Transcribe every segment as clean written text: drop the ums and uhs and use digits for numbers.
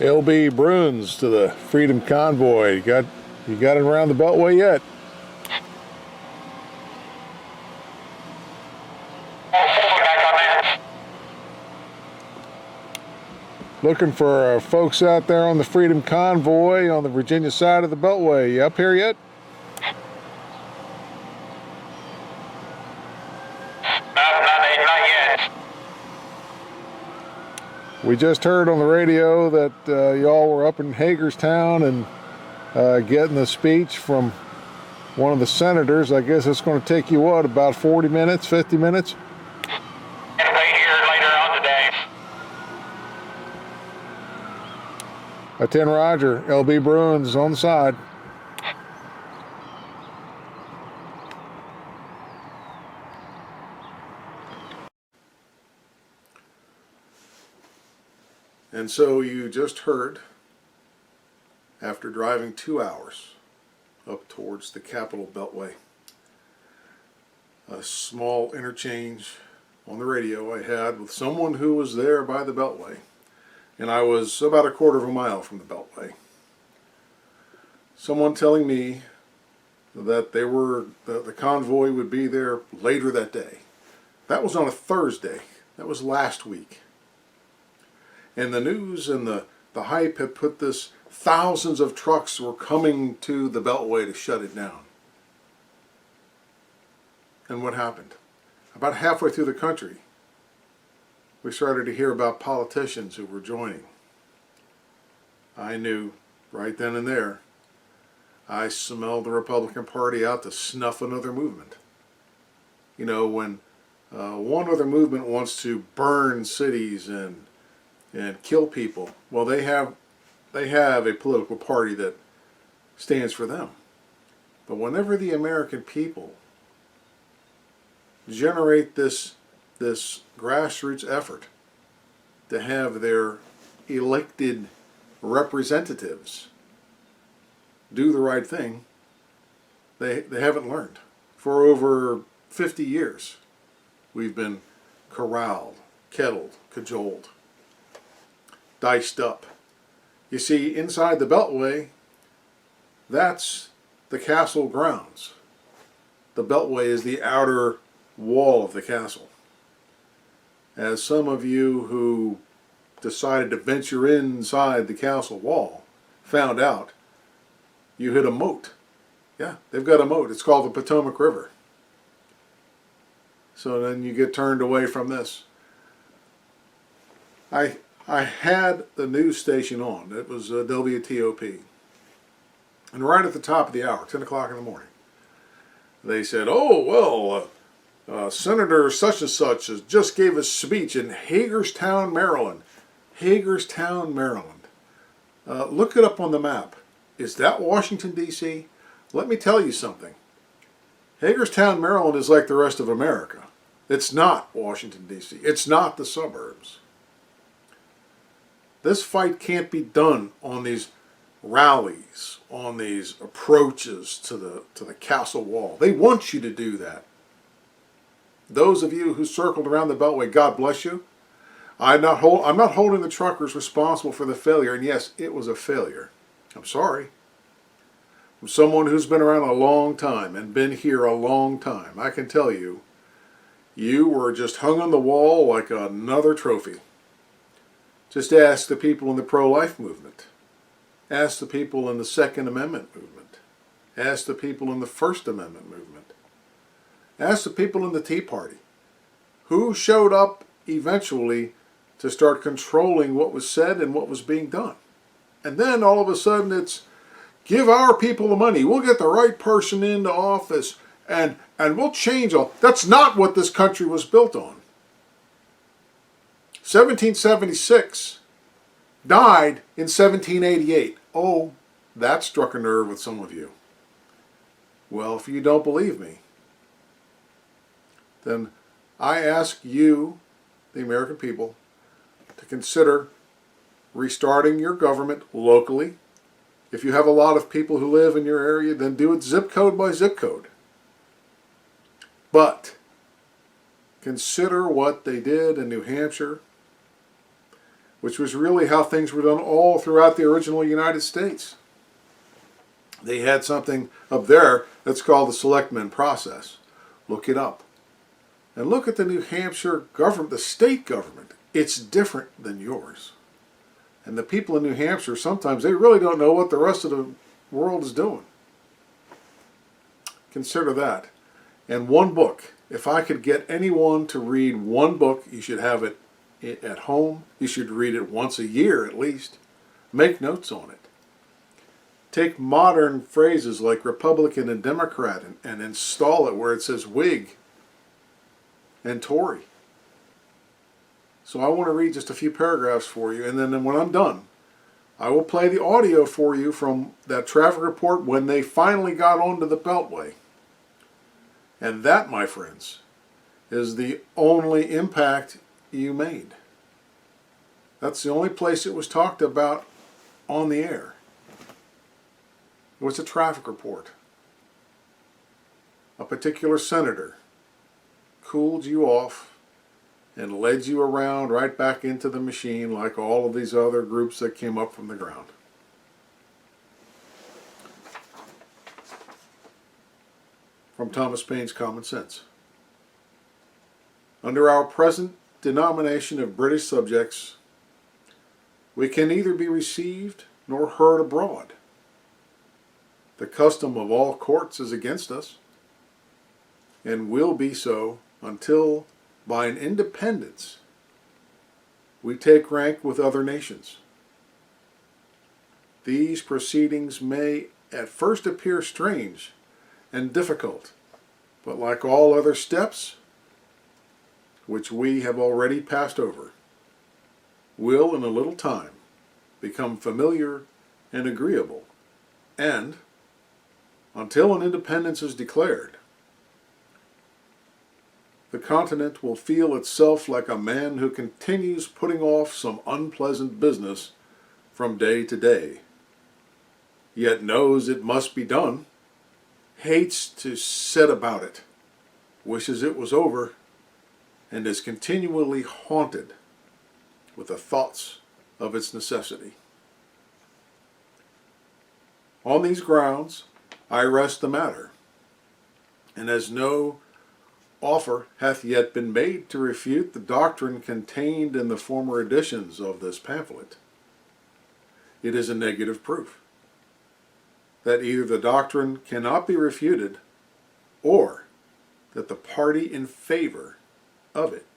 LB Bruins to the Freedom Convoy. You got it around the Beltway yet? Looking for folks out there on the Freedom Convoy on the Virginia side of the Beltway. You up here yet? Not yet. We just heard on the radio that y'all were up in Hagerstown and getting the speech from one of the senators. I guess it's going to take you, what, about 40 minutes, 50 minutes? And wait here later on today. A 10 Roger, LB Bruins on the side. And so you just heard, after driving 2 hours up towards the Capitol Beltway, a small interchange on the radio I had with someone who was there by the Beltway. And I was about a quarter of a mile from the Beltway. Someone telling me that the convoy would be there later that day. That was on a Thursday. That was last week. And the news and the hype had put this, thousands of trucks were coming to the Beltway to shut it down. And what happened? About halfway through the country, we started to hear about politicians who were joining. I knew right then and there, I smelled the Republican Party out to snuff another movement. You know, when one other movement wants to burn cities and kill people, well, they have a political party that stands for them. But whenever the American people generate this grassroots effort to have their elected representatives do the right thing, they haven't learned. For over 50 years, we've been corralled, kettled, cajoled, diced up. You see, inside the Beltway, that's the castle grounds. The Beltway is the outer wall of the castle. As some of you who decided to venture inside the castle wall found out, you hit a moat. Yeah, they've got a moat. It's called the Potomac River. So then you get turned away from this. I had the news station on. It was WTOP. And right at the top of the hour, 10 o'clock in the morning, they said, oh, well, Senator such and such just gave a speech in Hagerstown, Maryland. Hagerstown, Maryland. Look it up on the map. Is that Washington, D.C.? Let me tell you something. Hagerstown, Maryland is like the rest of America. It's not Washington, D.C. It's not the suburbs. This fight can't be done on these rallies, on these approaches to the castle wall. They want you to do that. Those of you who circled around the Beltway, God bless you. I'm not holding the truckers responsible for the failure, and yes, it was a failure. I'm sorry. From someone who's been around a long time and been here a long time, I can tell you, you were just hung on the wall like another trophy. Just ask the people in the pro-life movement. Ask the people in the Second Amendment movement. Ask the people in the First Amendment movement. Ask the people in the Tea Party. Who showed up eventually to start controlling what was said and what was being done? And then all of a sudden it's, give our people the money. We'll get the right person into office and we'll change all. That's not what this country was built on. 1776 died in 1788. Oh, that struck a nerve with some of you. Well, if you don't believe me, then I ask you, the American people, to consider restarting your government locally. If you have a lot of people who live in your area, then do it zip code by zip code. But consider what they did in New Hampshire, which was really how things were done all throughout the original United States. They had something up there that's called the selectmen process. Look it up. And look at the New Hampshire government, the state government. It's different than yours. And the people in New Hampshire, sometimes they really don't know what the rest of the world is doing. Consider that. And one book. If I could get anyone to read one book, you should have it at home. You should read it once a year at least. Make notes on it. Take modern phrases like Republican and Democrat and install it where it says Whig and Tory. So I want to read just a few paragraphs for you, and then when I'm done, I will play the audio for you from that traffic report when they finally got onto the Beltway. And that, my friends, is the only impact you made. That's the only place it was talked about on the air. It was a traffic report. A particular senator cooled you off and led you around right back into the machine like all of these other groups that came up from the ground. From Thomas Paine's Common Sense. Under our present denomination of British subjects, we can neither be received nor heard abroad. The custom of all courts is against us, and will be so until, by an independence, we take rank with other nations. These proceedings may at first appear strange and difficult, but like all other steps, which we have already passed over, will in a little time become familiar and agreeable, and, until an independence is declared, the continent will feel itself like a man who continues putting off some unpleasant business from day to day, yet knows it must be done, hates to set about it, wishes it was over, and is continually haunted with the thoughts of its necessity. On these grounds, I rest the matter, and as no offer hath yet been made to refute the doctrine contained in the former editions of this pamphlet, it is a negative proof that either the doctrine cannot be refuted, or that the party in favor of it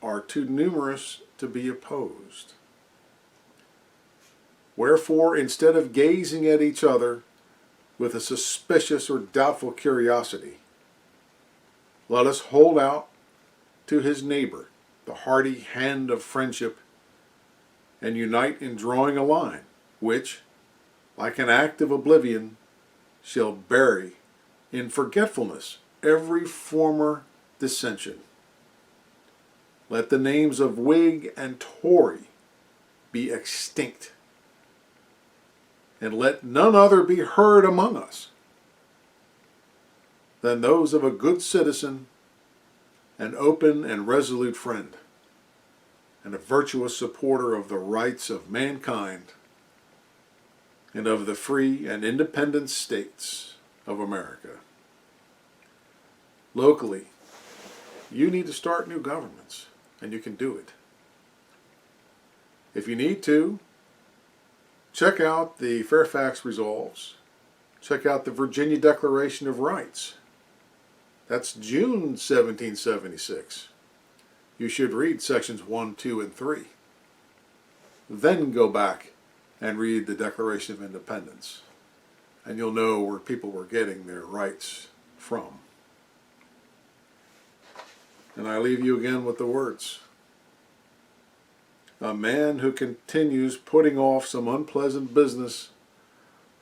are too numerous to be opposed. Wherefore, instead of gazing at each other with a suspicious or doubtful curiosity, let us hold out to his neighbor the hearty hand of friendship, and unite in drawing a line, which, like an act of oblivion, shall bury in forgetfulness every former dissension. Let the names of Whig and Tory be extinct, and let none other be heard among us than those of a good citizen, an open and resolute friend, and a virtuous supporter of the rights of mankind and of the free and independent states of America. Locally, you need to start new governments, and you can do it. If you need to, check out the Fairfax Resolves. Check out the Virginia Declaration of Rights. That's June 1776. You should read sections 1, 2, and 3. Then go back and read the Declaration of Independence, and you'll know where people were getting their rights from. And I leave you again with the words. A man who continues putting off some unpleasant business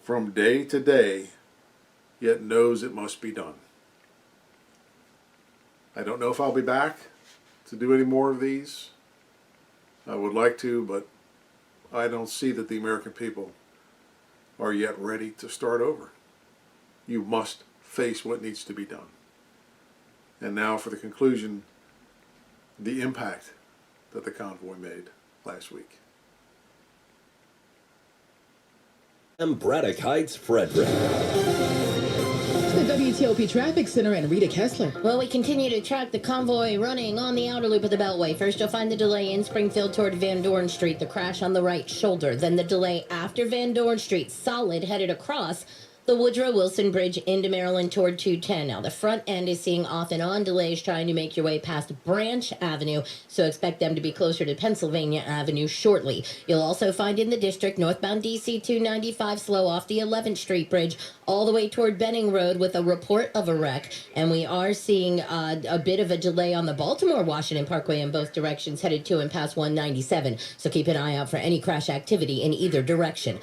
from day to day, yet knows it must be done. I don't know if I'll be back to do any more of these. I would like to, but I don't see that the American people are yet ready to start over. You must face what needs to be done. And now for the conclusion, the impact that the convoy made last week. Braddock Heights, Frederick. The WTOP Traffic Center and Rita Kessler. Well, we continue to track the convoy running on the outer loop of the Beltway. First, you'll find the delay in Springfield toward Van Dorn Street, the crash on the right shoulder. Then the delay after Van Dorn Street, solid, headed across the Woodrow Wilson Bridge into Maryland toward 210. Now, the front end is seeing off and on delays trying to make your way past Branch Avenue, so expect them to be closer to Pennsylvania Avenue shortly. You'll also find in the district northbound DC 295 slow off the 11th Street Bridge all the way toward Benning Road with a report of a wreck. And we are seeing a bit of a delay on the Baltimore-Washington Parkway in both directions headed to and past 197. So keep an eye out for any crash activity in either direction.